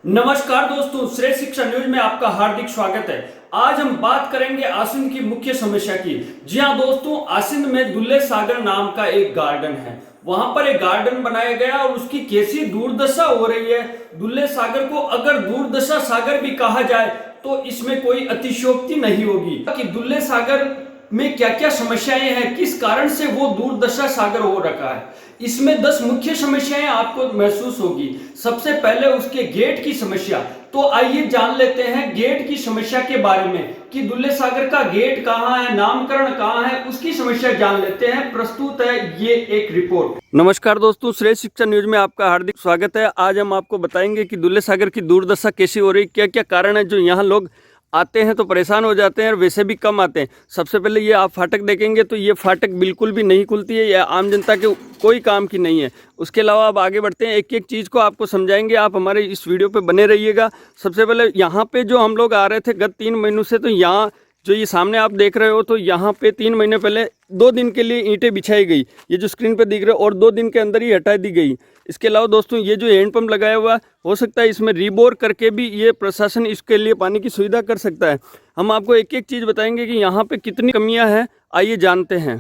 नमस्कार दोस्तों, श्रेष्ठ शिक्षा न्यूज में आपका हार्दिक स्वागत है। आज हम बात करेंगे आसिंद की मुख्य समस्या की। जी हाँ दोस्तों, आसिंद में दुल्ले सागर नाम का एक गार्डन है। वहां पर एक गार्डन बनाया गया और उसकी कैसी दुर्दशा हो रही है। दुल्ले सागर को अगर दुर्दशा सागर भी कहा जाए तो इसमें कोई अतिशयोक्ति नहीं होगी कि दुल्ले सागर में क्या क्या समस्याएं हैं, किस कारण से वो दुर्दशा सागर हो रखा है। इसमें 10 मुख्य समस्याएं आपको महसूस होगी। सबसे पहले उसके गेट की समस्या। तो आइए जान लेते हैं गेट की समस्या के बारे में कि दुल्ले सागर का गेट कहाँ है, नामकरण कहाँ है, उसकी समस्या जान लेते हैं। प्रस्तुत है ये एक रिपोर्ट। नमस्कार दोस्तों, श्रेष्ठ शिक्षा न्यूज में आपका हार्दिक स्वागत है। आज हम आपको बताएंगे कि दुल्ले सागर की दुर्दशा कैसी हो रही, क्या क्या कारण है जो यहाँ लोग आते हैं तो परेशान हो जाते हैं और वैसे भी कम आते हैं। सबसे पहले ये आप फाटक देखेंगे तो ये फाटक बिल्कुल भी नहीं खुलती है, या आम जनता के कोई काम की नहीं है। उसके अलावा अब आगे बढ़ते हैं, एक एक चीज़ को आपको समझाएंगे। आप हमारे इस वीडियो पे बने रहिएगा। सबसे पहले यहाँ पे जो हम लोग आ रहे थे गत 3 महीनों से, तो यहाँ जो ये सामने आप देख रहे हो, तो यहाँ पे 3 महीने पहले 2 दिन के लिए ईंटें बिछाई गई, ये जो स्क्रीन पे दिख रहे हो, और 2 दिन के अंदर ही हटा दी गई। इसके अलावा दोस्तों ये जो हैंडपंप लगाया हुआ हो सकता है इसमें रीबोर करके भी ये प्रशासन इसके लिए पानी की सुविधा कर सकता है। हम आपको एक एक चीज़ बताएंगे कि यहाँ पे कितनी कमियाँ हैं, आइए जानते हैं।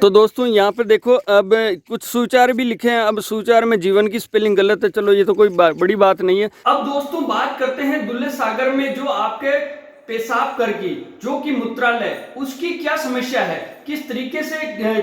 तो दोस्तों यहाँ पे देखो, अब कुछ सुचार भी लिखे हैं। अब सुचार में जीवन की स्पेलिंग गलत है, चलो ये तो कोई बड़ी बात नहीं है। अब दोस्तों बात करते हैं दुल्ले सागर में जो आपके पेशाब कर की जो कि मूत्रालय, उसकी क्या समस्या है, किस तरीके से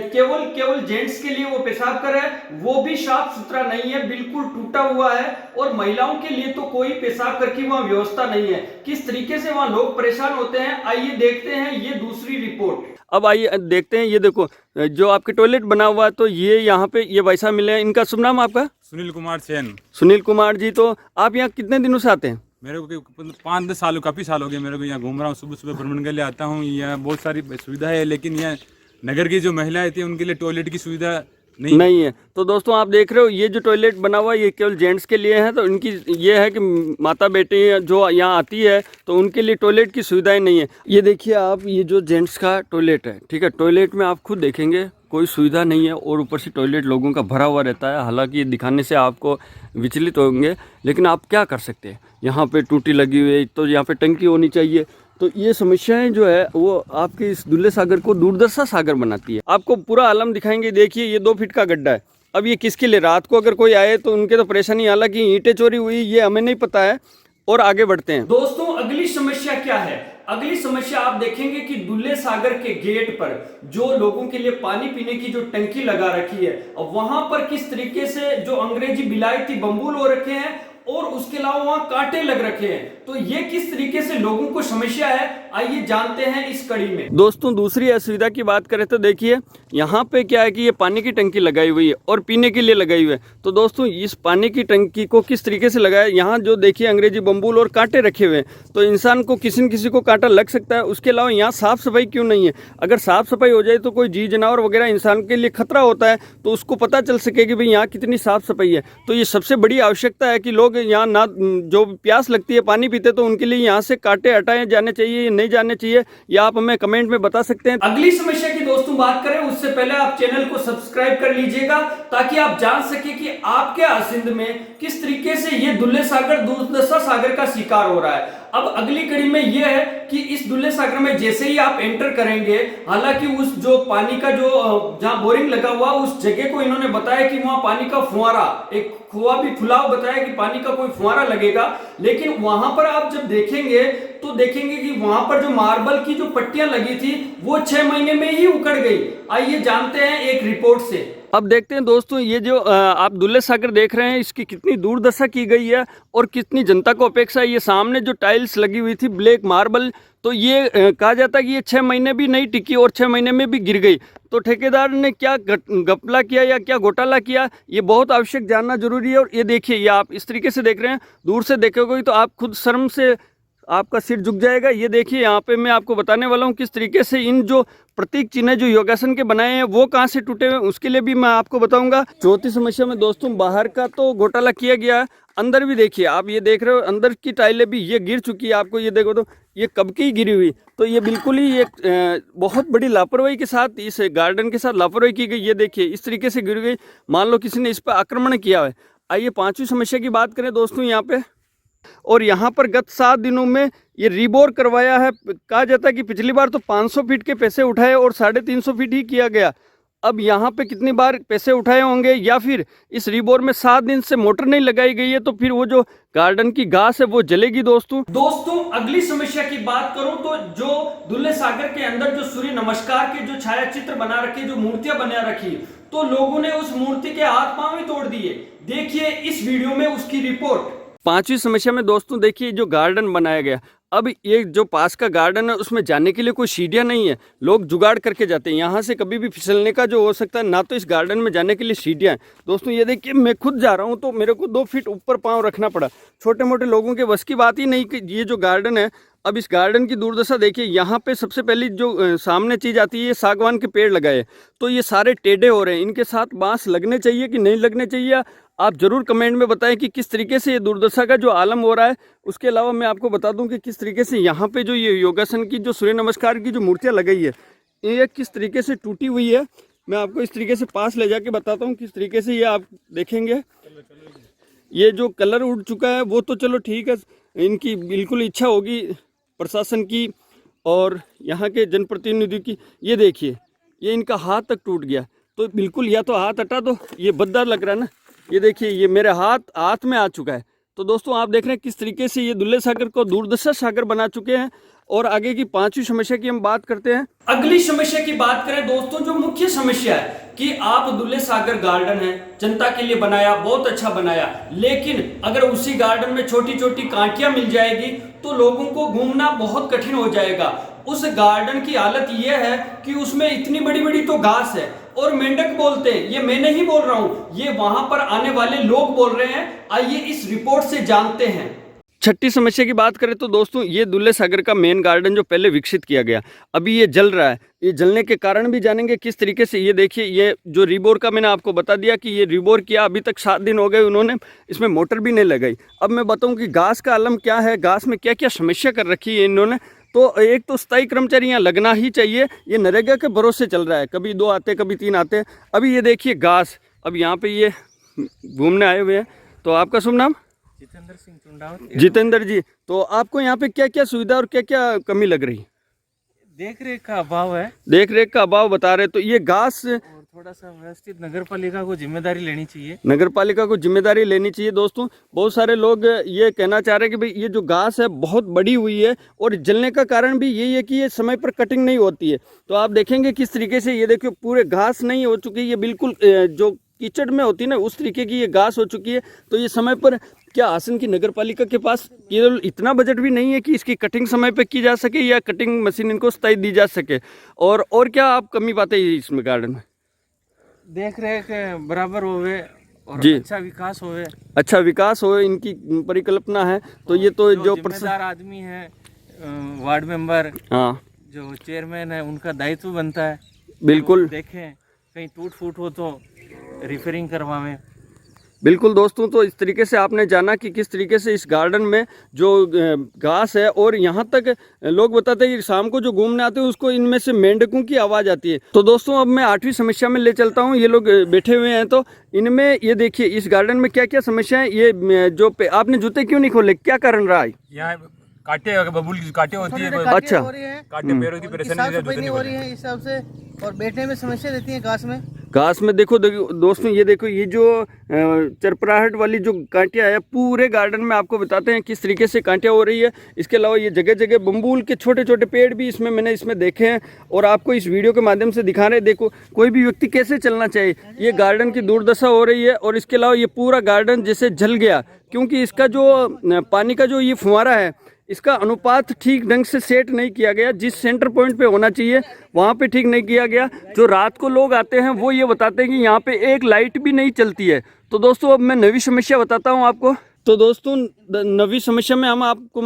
केवल जेंट्स के लिए वो पेशाब कर है, वो भी साफ सुथरा नहीं है, बिल्कुल टूटा हुआ है। और महिलाओं के लिए तो कोई पेशाब कर की वहां व्यवस्था नहीं है। किस तरीके से वहां लोग परेशान होते हैं, आइए देखते हैं ये दूसरी रिपोर्ट। अब आइए देखते हैं, ये देखो जो आपके टॉयलेट बना हुआ है, तो ये यहाँ पे ये भाई साहब मिले हैं। इनका शुभ नाम आपका? सुनील कुमार सेन। सुनील कुमार जी, तो आप यहाँ कितने दिनों से आते हैं? मेरे को 5-10 साल, काफ़ी साल हो गए मेरे को यहाँ घूम रहा हूँ। सुबह सुबह भ्रमण के लिए आता हूँ। यहाँ बहुत सारी सुविधा है, लेकिन यहाँ नगर की जो महिलाएं थी उनके लिए टॉयलेट की सुविधा नहीं है। तो दोस्तों आप देख रहे हो ये जो टॉयलेट बना हुआ है ये केवल जेंट्स के लिए है। तो इनकी ये है कि माता बेटी जो यहाँ आती है तो उनके लिए टॉयलेट की सुविधाएं नहीं है। ये देखिए आप, ये जो जेंट्स का टॉयलेट है, ठीक है, टॉयलेट में आप खुद देखेंगे कोई सुविधा नहीं है, और ऊपर से टॉयलेट लोगों का भरा हुआ रहता है। हालांकि ये दिखाने से आपको विचलित होंगे, लेकिन आप क्या कर सकते हैं। यहाँ पे टूटी लगी हुई है, तो यहाँ पे टंकी होनी चाहिए। तो ये समस्याएं जो है वो आपके इस दुल्ले सागर को दुर्दशा सागर बनाती है। आपको पूरा आलम दिखाएंगे। देखिए ये 2 फीट का गड्ढा है। अब ये किसके लिए, रात को अगर कोई आए तो उनके तो परेशानी, हालांकि ईंटें चोरी हुई ये हमें नहीं पता है। और आगे बढ़ते हैं दोस्तों, अगली समस्या क्या है। अगली समस्या आप देखेंगे कि दुल्ले सागर के गेट पर जो लोगों के लिए पानी पीने की जो टंकी लगा रखी है, वहां पर किस तरीके से जो अंग्रेजी बिलायती बम्बूल हो रखे हैं और उसके अलावा वहां कांटे लग रखे हैं। तो ये किस तरीके से लोगों को समस्या है, आइए जानते हैं इस कड़ी में। दोस्तों दूसरी असुविधा की बात करें तो देखिए यहाँ पे क्या है कि ये पानी की टंकी लगाई हुई है और पीने के लिए लगाई हुई है। तो दोस्तों इस पानी की टंकी को किस तरीके से लगाया, यहाँ जो देखिए अंग्रेजी बम्बूल और कांटे रखे हुए हैं, तो इंसान को किसी न किसी को कांटा लग सकता है। उसके अलावा यहाँ साफ सफाई क्यों नहीं है। अगर साफ सफाई हो जाए तो कोई जी जनावर वगैरह इंसान के लिए खतरा होता है, तो उसको पता चल सके कि भाई यहाँ कितनी साफ सफाई है। तो ये सबसे बड़ी आवश्यकता है कि लोग यहाँ ना, जो प्यास लगती है पानी पीते, तो उनके लिए यहाँ से कांटे हटाए जाने चाहिए, नहीं जाने चाहिए, या आप हमें कमेंट में बता सकते हैं। अगली समस्या की दोस्तों बात करें उससे पहले आप चैनल को सब्सक्राइब कर लीजिएगा, ताकि आप जान सके कि आपके आसिंद में किस तरीके से ये दुल्ले सागर दुर्दशा सागर का शिकार हो रहा है। अब अगली कड़ी में यह है कि इस दुल्ले सागर में जैसे ही आप एंटर करेंगे, हालांकि उस जो पानी का जो जहां बोरिंग लगा हुआ उस जगह को इन्होंने बताया कि वहां पानी का फुहारा, एक कुआं भी खुला बताया कि पानी का कोई फुहारा लगेगा, लेकिन वहां पर आप जब देखेंगे तो देखेंगे कि वहां पर जो मार्बल की जो पट्टियां लगी थी वो 6 महीने में ही उखड़ गई। आइए जानते हैं एक रिपोर्ट से। अब देखते हैं दोस्तों ये जो आप दुल्ले सागर देख रहे हैं इसकी कितनी दुर्दशा की गई है और कितनी जनता को अपेक्षा है। ये सामने जो टाइल्स लगी हुई थी ब्लैक मार्बल, तो ये कहा जाता है कि ये 6 महीने भी नहीं टिकी और 6 महीने में भी गिर गई। तो ठेकेदार ने क्या घपला किया या क्या घोटाला किया, ये बहुत आवश्यक जानना जरूरी है। और ये देखिए, ये आप इस तरीके से देख रहे हैं, दूर से देखोगे तो आप खुद शर्म से आपका सिर झुक जाएगा। ये देखिए यहाँ पे मैं आपको बताने वाला हूँ किस तरीके से इन जो प्रतीक चिन्ह जो योगासन के बनाए हैं वो कहाँ से टूटे हुए, उसके लिए भी मैं आपको बताऊंगा। चौथी समस्या में दोस्तों बाहर का तो घोटाला किया गया है, अंदर भी देखिए आप, ये देख रहे हो अंदर की टाइलें भी ये गिर चुकी है। आपको ये देखो तो ये कब की गिरी हुई, तो ये बिल्कुल ही एक बहुत बड़ी लापरवाही के साथ इस गार्डन के साथ लापरवाही की गई। ये देखिए इस तरीके से गिर गई, मान लो किसी ने इस पर आक्रमण किया है। आइए पांचवी समस्या की बात करें दोस्तों यहाँ पे। और यहाँ पर गत 7 दिनों में ये रीबोर करवाया है। कहा जाता है कि पिछली बार तो 500 फीट के पैसे उठाए और 350 फीट ही किया गया। अब यहाँ पे कितनी बार पैसे उठाए होंगे, या फिर इस रीबोर में 7 दिन से मोटर नहीं लगाई गई है तो फिर वो जो गार्डन की घास है वो जलेगी। दोस्तों अगली समस्या की बात करूं तो जो दुल्ले सागर के अंदर जो सूर्य नमस्कार के जो छाया चित्र बना रखे, जो मूर्तियां बना रखी, तो लोगों ने उस मूर्ति के हाथ पांव ही तोड़ दिए। देखिए इस वीडियो में उसकी रिपोर्ट। पांचवी समस्या में दोस्तों देखिए जो गार्डन बनाया गया, अब ये जो पास का गार्डन है उसमें जाने के लिए कोई सीढ़ियाँ नहीं है, लोग जुगाड़ करके जाते हैं। यहाँ से कभी भी फिसलने का जो हो सकता है, ना तो इस गार्डन में जाने के लिए सीढ़ियाँ हैं। दोस्तों ये देखिए मैं खुद जा रहा हूँ तो मेरे को 2 फीट ऊपर पाँव रखना पड़ा। छोटे मोटे लोगों के बस की बात ही नहीं कि ये जो गार्डन है। अब इस गार्डन की दुर्दशा देखिए, यहाँ पे सबसे पहली जो सामने चीज़ आती है, ये सागवान के पेड़ लगाए तो ये सारे टेढ़े हो रहे हैं। इनके साथ बांस लगने चाहिए कि नहीं लगने चाहिए, आप ज़रूर कमेंट में बताएं कि किस तरीके से ये दुर्दशा का जो आलम हो रहा है। उसके अलावा मैं आपको बता दूं कि किस तरीके से यहाँ पे जो ये योगासन की जो सूर्य नमस्कार की जो मूर्तियाँ लगाई है, ये किस तरीके से टूटी हुई है। मैं आपको इस तरीके से पास ले जाके बताता हूँ किस तरीके से ये आप देखेंगे। ये जो कलर उड़ चुका है वो तो चलो ठीक है, इनकी बिल्कुल इच्छा होगी प्रशासन की और यहाँ के जनप्रतिनिधि की। ये देखिए ये इनका हाथ तक टूट गया, तो बिल्कुल या तो हाथ हटा दो, ये बददार लग रहा है ना। ये देखिए ये मेरे हाथ में आ चुका है। तो दोस्तों आप देख रहे हैं किस तरीके से ये दुल्ले सागर को दुर्दशा सागर बना चुके हैं। और आगे की पांचवी समस्या की हम बात करते हैं। अगली समस्या की बात करें दोस्तों, जो मुख्य समस्या है कि आप दुल्ले सागर गार्डन है जनता के लिए बनाया, बहुत अच्छा बनाया, लेकिन अगर उसी गार्डन में छोटी छोटी कांटियां मिल जाएगी तो लोगों को घूमना बहुत कठिन हो जाएगा। उस गार्डन की हालत यह है कि उसमें इतनी बड़ी बड़ी तो घास है और मेंढक बोलते हैं। ये मैं नहीं बोल रहा हूं, ये वहां पर आने वाले लोग बोल रहे हैं। आइए इस रिपोर्ट से जानते हैं। छठी समस्या की बात करें तो दोस्तों ये दुल्ले सागर का मेन गार्डन जो पहले विकसित किया गया, अभी ये जल रहा है। ये जलने के कारण भी जानेंगे किस तरीके से। ये देखिए ये जो रिबोर का मैंने आपको बता दिया कि ये रिबोर किया, अभी तक 7 दिन हो गए, उन्होंने इसमें मोटर भी नहीं लगाई। अब मैं बताऊं कि घास का आलम क्या है, घास में क्या क्या समस्या कर रखी है इन्होंने। तो एक तो स्थायी कर्मचारी यहाँ लगना ही चाहिए। ये नरेगा के भरोसे चल रहा है, कभी 2 आते कभी 3 आते। अभी ये देखिए घास, अब यहाँ पे ये घूमने आए हुए हैं। तो आपका शुभ नाम? जितेंद्र सिंह चुंडावत। जितेंद्र जी, तो आपको यहाँ पे क्या क्या सुविधा और क्या क्या कमी लग रही? देख रेख का अभाव है। देख रेख का अभाव बता रहे, तो ये घास और थोड़ा सा व्यवस्थित नगर पालिका को जिम्मेदारी लेनी चाहिए। नगर पालिका को जिम्मेदारी लेनी चाहिए। दोस्तों बहुत सारे लोग ये कहना चाह रहे हैं कि भाई ये जो घास है बहुत बड़ी हुई है और जलने का कारण भी यही है कि ये समय पर कटिंग नहीं होती है। तो आप देखेंगे किस तरीके से ये देखिए पूरे घास नहीं हो चुकी, ये बिल्कुल जो कीचड़ में होती है ना उस तरीके की ये घास हो चुकी है। तो ये समय पर क्या हासन की नगर पालिका के पास केवल इतना बजट भी नहीं है कि इसकी कटिंग समय पे की जा सके या कटिंग मशीन इनको स्थायी दी जा सके। और क्या आप कमी पाते हैं इसमें गार्डन में? देख रेख बराबर होवे और जी, अच्छा विकास होवे। अच्छा विकास हो, इनकी परिकल्पना है। तो ये तो जो जिम्मेदार आदमी है, वार्ड मेंबर, हाँ जो चेयरमैन है, उनका दायित्व बनता है। बिल्कुल, देखें कहीं टूट फूट हो तो रिपेयरिंग करवावें। बिल्कुल दोस्तों, तो इस तरीके से आपने जाना कि किस तरीके से इस गार्डन में जो घास है, और यहाँ तक लोग बताते हैं कि शाम को जो घूमने आते हैं उसको इनमें से मेंढकों की आवाज़ आती है। तो दोस्तों अब मैं 8वीं समस्या में ले चलता हूँ। ये लोग बैठे हुए हैं तो इनमें ये देखिए इस गार्डन में क्या क्या समस्या है। ये जो आपने जूते क्यों नहीं खोले, क्या कारण रहा है? यहाँ कांटे बबूल की कांटे होती है, अच्छा, कांटे पैरों की परेशानी हो रही है इस हिसाब से, और बैठने में समस्या रहती है घास में। घास में देखो दोस्तों, ये देखो ये जो चरपराहट वाली जो कांटियाँ है पूरे गार्डन में, आपको बताते हैं किस तरीके से कांटियाँ हो रही है। इसके अलावा ये जगह जगह बम्बूल के छोटे छोटे पेड़ भी मैंने इसमें देखे हैं और आपको इस वीडियो के माध्यम से दिखा रहे हैं। देखो कोई भी व्यक्ति कैसे चलना चाहिए, ये गार्डन की दुर्दशा हो रही है। और इसके अलावा ये पूरा गार्डन जैसे जल गया, क्योंकि इसका जो पानी का जो ये फुहारा है इसका अनुपात ठीक ढंग से सेट नहीं किया गया। जिस सेंटर पॉइंट पे होना चाहिए वहाँ पे ठीक नहीं किया गया। जो रात को लोग आते हैं वो ये बताते हैं कि यहाँ पे एक लाइट भी नहीं चलती है। तो दोस्तों अब मैं नवी समस्या बताता हूँ आपको। तो दोस्तों नवी समस्या में हम आपको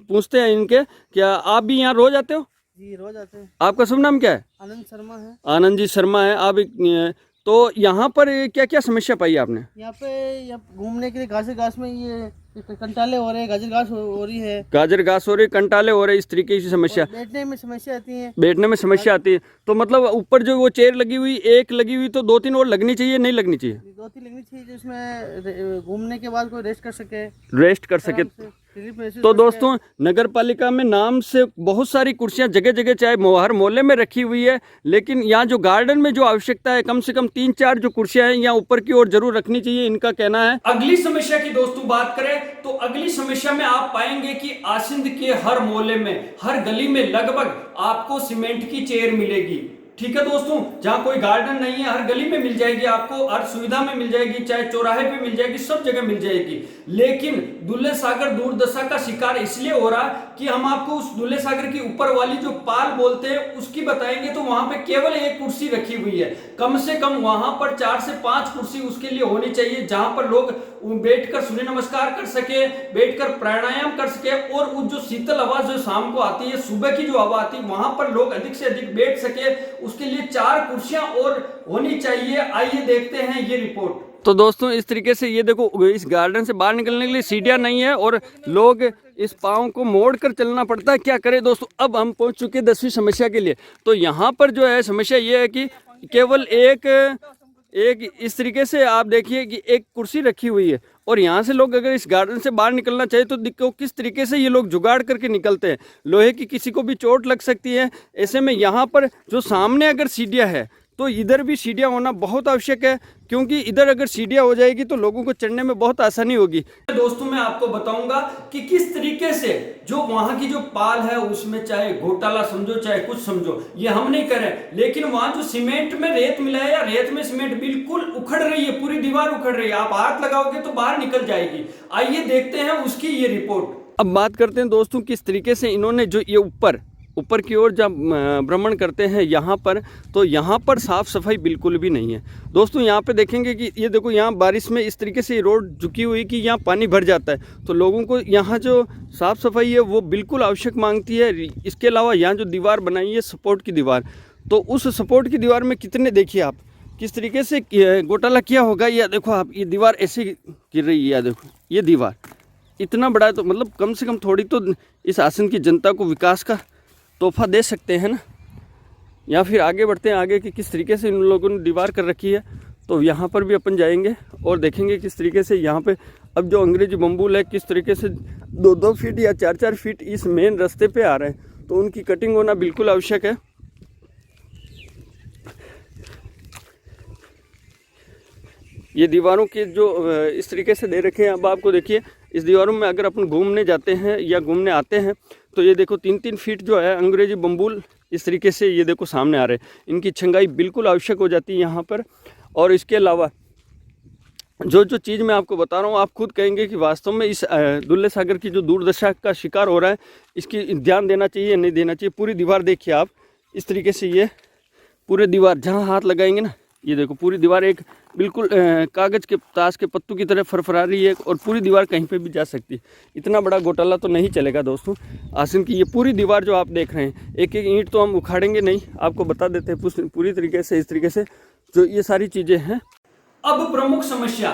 पूछते हैं इनके, क्या आप भी यहाँ रोज आते हो? जी रोज आते हैं। आपका शुभ नाम क्या है? आनंद शर्मा है। आनंद जी शर्मा है आप। तो यहाँ पर क्या क्या समस्या पाई आपने? यहाँ पे घूमने के लिए घास में ये कंटाले हो रहे हैं, गाजर घास हो रही है, गाजर घास हो रही, कंटाले हो रहे, इस तरीके की समस्या। बैठने में समस्या आती है। बैठने में समस्या आती है। तो मतलब ऊपर जो वो चेयर लगी हुई, एक लगी हुई, तो 2-3 और लगनी चाहिए, नहीं लगनी चाहिए? 2-3 लगनी चाहिए जिसमें घूमने के बाद कोई रेस्ट कर सके, रेस्ट कर सके। आराम से रिलीफ महसूस तो कर सके। दोस्तों, नगर पालिका में नाम से बहुत सारी कुर्सियां जगह जगह चाहे हर मोहल्ले में रखी हुई है, लेकिन यहाँ जो गार्डन में जो आवश्यकता है कम से कम 3-4 जो कुर्सियां हैं यहाँ ऊपर की ओर जरूर रखनी चाहिए, इनका कहना है। अगली समस्या की दोस्तों बात करें तो अगली समस्या में आप पाएंगे कि आसिंद के हर मोहल्ले में, हर गली में लगभग आपको सीमेंट की चेयर मिलेगी। ठीक है दोस्तों, जहां कोई गार्डन नहीं है हर गली में मिल जाएगी आपको, हर सुविधा में मिल जाएगी, चाहे चौराहे पे मिल जाएगी, सब जगह मिल जाएगी। लेकिन दुल्ले सागर दुर्दशा का शिकार इसलिए हो रहा कि हम आपको उस दुल्ले सागर की ऊपर वाली जो पाल बोलते हैं उसकी बताएंगे, तो वहां पे केवल एक कुर्सी रखी हुई है। कम से कम वहां पर 4 से 5 कुर्सी उसके लिए होनी चाहिए, जहां पर लोग बैठकर सूर्य नमस्कार कर सके, बैठकर प्राणायाम कर सके, और उस जो शीतल हवा जो शाम को आती है, सुबह की जो हवा आती है, वहां पर लोग अधिक से अधिक बैठ सके, उसके लिए 4 कुर्सियां और होनी चाहिए। आइए देखते हैं ये रिपोर्ट। तो दोस्तों, इस तरीके से ये देखो, इस गार्डन से बाहर निकलने के लिए सीढ़ियां नहीं है और लोग इस पाँव को मोड़ कर चलना पड़ता है। क्या करें दोस्तों, अब हम पहुंच चुके हैं 10वीं समस्या के लिए। तो यहाँ पर जो है समस्या ये है कि केवल एक इस तरीके से आप देखिए कि एक कुर्सी रखी हुई है, और यहाँ से लोग अगर इस गार्डन से बाहर निकलना चाहे तो देखो किस तरीके से ये लोग जुगाड़ करके निकलते हैं। लोहे की किसी को भी चोट लग सकती है। ऐसे में यहाँ पर जो सामने अगर सीढ़ियाँ है तो इधर भी सीढ़ियाँ होना बहुत आवश्यक है, क्योंकि इधर अगर सीढ़ियाँ हो जाएगी तो लोगों को चढ़ने में बहुत आसानी होगी। दोस्तों, मैं आपको बताऊंगा कि किस तरीके से जो वहां की जो पाल है उसमें चाहे घोटाला समझो चाहे कुछ समझो, ये हम नहीं करें, लेकिन वहां जो सीमेंट में रेत मिला है या रेत में सीमेंट बिल्कुल उखड़ रही है, पूरी दीवार उखड़ रही है, आप हाथ लगाओगे तो बाहर निकल जाएगी। आइए देखते हैं उसकी ये रिपोर्ट। अब बात करते हैं दोस्तों किस तरीके से इन्होंने जो ये ऊपर की ओर जब भ्रमण करते हैं यहाँ पर, तो यहाँ पर साफ़ सफाई बिल्कुल भी नहीं है। दोस्तों, यहाँ पे देखेंगे कि ये देखो, यहाँ बारिश में इस तरीके से रोड झुकी हुई कि यहाँ पानी भर जाता है, तो लोगों को यहाँ जो साफ़ सफाई है वो बिल्कुल आवश्यक मांगती है। इसके अलावा यहाँ जो दीवार बनाई है सपोर्ट की दीवार, तो उस सपोर्ट की दीवार में कितने, देखिए आप किस तरीके से घोटाला किया होगा। यह देखो आप, ये दीवार ऐसे गिर रही है, देखो ये दीवार इतना बड़ा है, तो मतलब कम से कम थोड़ी तो इस आसिंद की जनता को विकास का तोहफा दे सकते हैं ना। या फिर आगे बढ़ते हैं आगे कि किस तरीके से इन लोगों ने दीवार कर रखी है। तो यहाँ पर भी अपन जाएंगे और देखेंगे किस तरीके से यहाँ पे अब जो अंग्रेजी बम्बूल है किस तरीके से 2-2 फीट या 4-4 फीट इस मेन रास्ते पे आ रहे हैं, तो उनकी कटिंग होना बिल्कुल आवश्यक है। ये दीवारों के जो इस तरीके से दे रखे हैं, अब आपको देखिए इस दीवारों में अगर अपन घूमने जाते हैं या घूमने आते हैं तो ये देखो 3-3 फीट जो है अंग्रेजी बम्बूल इस तरीके से ये देखो सामने आ रहे हैं। इनकी छंगाई बिल्कुल आवश्यक हो जाती है यहाँ पर। और इसके अलावा जो चीज़ मैं आपको बता रहा हूँ, आप खुद कहेंगे कि वास्तव में इस दुल्ले सागर की जो दुर्दशा का शिकार हो रहा है, इसकी ध्यान देना चाहिए या नहीं देना चाहिए। पूरी दीवार देखिए आप, इस तरीके से ये पूरे दीवार जहाँ हाथ लगाएंगे ना, ये देखो पूरी दीवार एक बिल्कुल कागज़ के ताश के पत्तों की तरह फरफरा रही है, और पूरी दीवार कहीं पे भी जा सकती है। इतना बड़ा घोटाला तो नहीं चलेगा दोस्तों। आसिंद की ये पूरी दीवार जो आप देख रहे हैं, एक एक ईंट तो हम उखाड़ेंगे नहीं, आपको बता देते हैं पूरी तरीके से इस तरीके से जो ये सारी चीज़ें हैं। अब प्रमुख समस्या,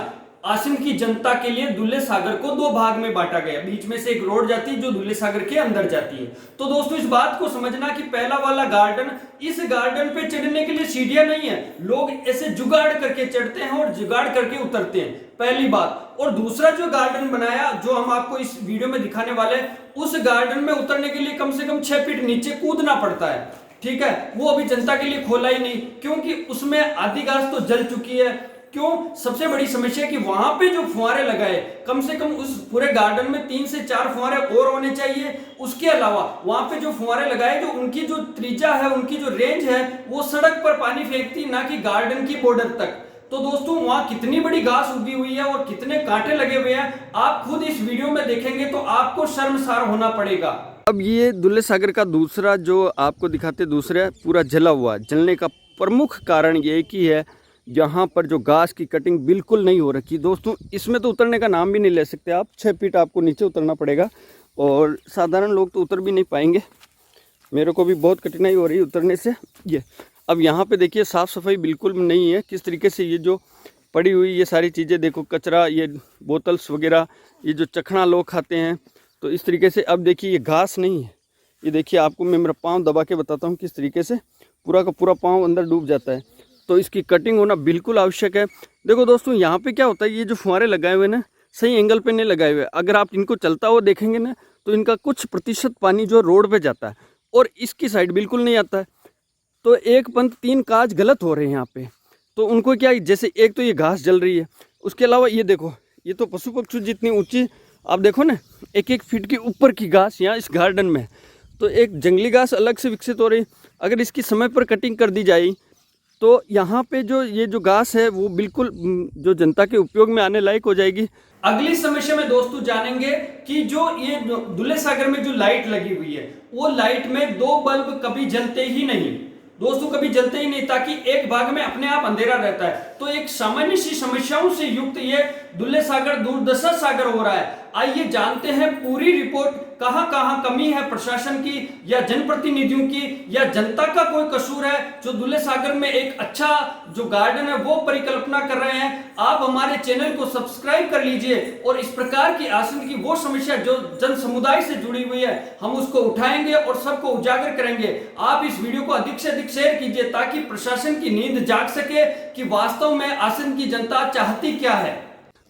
आसिंद की जनता के लिए दुल्ले सागर को 2 भाग में बांटा गया। बीच में से एक रोड जाती है जो दुल्ले सागर के अंदर जाती है। तो दोस्तों, इस बात को समझना कि पहला वाला गार्डन, इस गार्डन पे चढ़ने के लिए सीढ़ियां नहीं है, लोग ऐसे जुगाड़ करके चढ़ते हैं और जुगाड़ करके उतरते हैं, पहली बात। और दूसरा जो गार्डन बनाया जो हम आपको इस वीडियो में दिखाने वाले, उस गार्डन में उतरने के लिए कम से कम 6 फीट नीचे कूदना पड़ता है। ठीक है, वो अभी जनता के लिए खोला ही नहीं, क्योंकि उसमें आधी घास तो जल चुकी है। क्यों? सबसे बड़ी समस्या कि वहां पे जो फुहारे लगाए, कम से कम उस पूरे गार्डन में 3 से 4 फुहारे और होने चाहिए। उसके अलावा वहां पे जो फुहारे लगाए, जो उनकी जो त्रिज्या है, उनकी जो रेंज है, वो सड़क पर पानी फेंकती, ना कि गार्डन की बॉर्डर तक। तो दोस्तों, वहां कितनी बड़ी घास उगी हुई है और कितने कांटे लगे हुए हैं, आप खुद इस वीडियो में देखेंगे तो आपको शर्मसार होना पड़ेगा। अब ये दुल्ले सागर का दूसरा जो आपको दिखाते, दूसरा पूरा जला हुआ, जलने का प्रमुख कारण ये कि है यहाँ पर जो घास की कटिंग बिल्कुल नहीं हो रखी। दोस्तों, इसमें तो उतरने का नाम भी नहीं ले सकते आप, 6 फीट आपको नीचे उतरना पड़ेगा, और साधारण लोग तो उतर भी नहीं पाएंगे। मेरे को भी बहुत कठिनाई हो रही है उतरने से। ये अब यहाँ पे देखिए साफ़ सफाई बिल्कुल नहीं है, किस तरीके से ये जो पड़ी हुई ये सारी चीज़ें देखो, कचरा, ये बोतल्स वगैरह, ये जो चखना लोग खाते हैं, तो इस तरीके से। अब देखिए ये घास नहीं है, ये देखिए आपको मैं मेरा पाँव दबा के बताता हूँ किस तरीके से पूरा का पूरा पाँव अंदर डूब जाता है। तो इसकी कटिंग होना बिल्कुल आवश्यक है। देखो दोस्तों, यहाँ पे क्या होता है, ये जो फुहारे लगाए हुए ना सही एंगल पे नहीं लगाए हुए। अगर आप इनको चलता हुआ देखेंगे ना तो इनका कुछ प्रतिशत पानी जो रोड पे जाता है और इसकी साइड बिल्कुल नहीं आता है। तो एक पंथ तीन काज गलत हो रहे हैं यहाँ पे। तो उनको क्या, जैसे एक तो ये घास जल रही है, उसके अलावा ये देखो, ये तो पशु पक्षी जितनी ऊंची आप देखो ना, 1-1 फीट के ऊपर की घास यहाँ इस गार्डन में। तो एक जंगली घास अलग से विकसित हो रही। अगर इसकी समय पर कटिंग कर दी जाए तो यहाँ पे जो ये जो घास है वो बिल्कुल जो जनता के उपयोग में आने लायक हो जाएगी। अगली समस्या में दोस्तों जानेंगे कि जो ये दुल्हे सागर में जो लाइट लगी हुई है वो लाइट में 2 बल्ब कभी जलते ही नहीं दोस्तों, कभी जलते ही नहीं, ताकि एक भाग में अपने आप अंधेरा रहता है। तो एक सामान्य सी समस्याओं से युक्त ये दुल्हे सागर दुर्दशा सागर हो रहा है। आइए जानते हैं पूरी रिपोर्ट, कहां कहां कमी है प्रशासन की या जनप्रतिनिधियों की या जनता का कोई कसूर है जो दुल्हे सागर में एक अच्छा जो गार्डन है वो परिकल्पना कर रहे हैं। आप हमारे चैनल को सब्सक्राइब कर लीजिए और इस प्रकार की आसन की वो समस्या जो जन समुदाय से जुड़ी हुई है हम उसको उठाएंगे और सबको उजागर करेंगे। आप इस वीडियो को अधिक से अधिक शेयर कीजिए ताकि प्रशासन की नींद जाग सके कि वास्तव में आसन की जनता चाहती क्या है।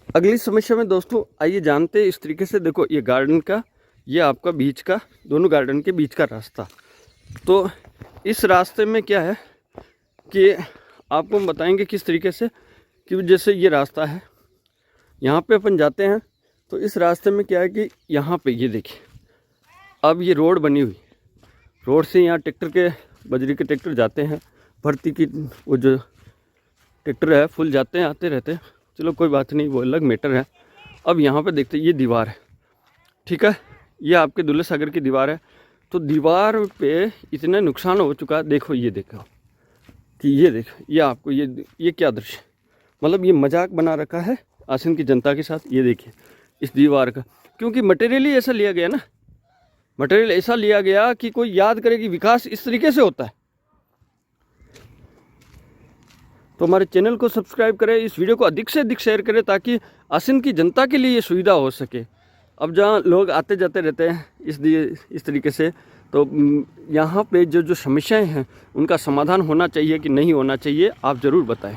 अगली समस्या में दोस्तों आइए जानते हैं इस तरीके से। देखो, ये गार्डन का, ये आपका बीच का, दोनों गार्डन के बीच का रास्ता। तो इस रास्ते में क्या है कि आपको हम बताएंगे किस तरीके से, कि जैसे ये रास्ता है, यहाँ पे अपन जाते हैं तो इस रास्ते में क्या है कि यहाँ पे ये देखिए, अब ये रोड बनी हुई, रोड से यहाँ ट्रैक्टर के, बजरी के ट्रैक्टर जाते हैं, भर्ती की वो जो ट्रैक्टर है फुल जाते हैं आते रहते हैं, चलो कोई बात नहीं, वो अलग मैटर है। अब यहाँ पे देखते हैं, ये दीवार है, ठीक है, ये आपके दुल्हे सागर की दीवार है। तो दीवार पे इतना नुकसान हो चुका है, देखो ये देखो कि ये देखो, ये आपको ये क्या दृश्य, मतलब ये मजाक बना रखा है आसन की जनता के साथ। ये देखिए इस दीवार का, क्योंकि मटेरियल ही ऐसा लिया गया ना, मटेरियल ऐसा लिया गया कि कोई याद करे कि विकास इस तरीके से होता है। तो हमारे चैनल को सब्सक्राइब करें, इस वीडियो को अधिक से अधिक शेयर करें ताकि आसन की जनता के लिए ये सुविधा हो सके। अब जहाँ लोग आते जाते रहते हैं इस तरीके से, तो यहाँ पे जो समस्याएं हैं उनका समाधान होना चाहिए कि नहीं होना चाहिए, आप ज़रूर बताएं।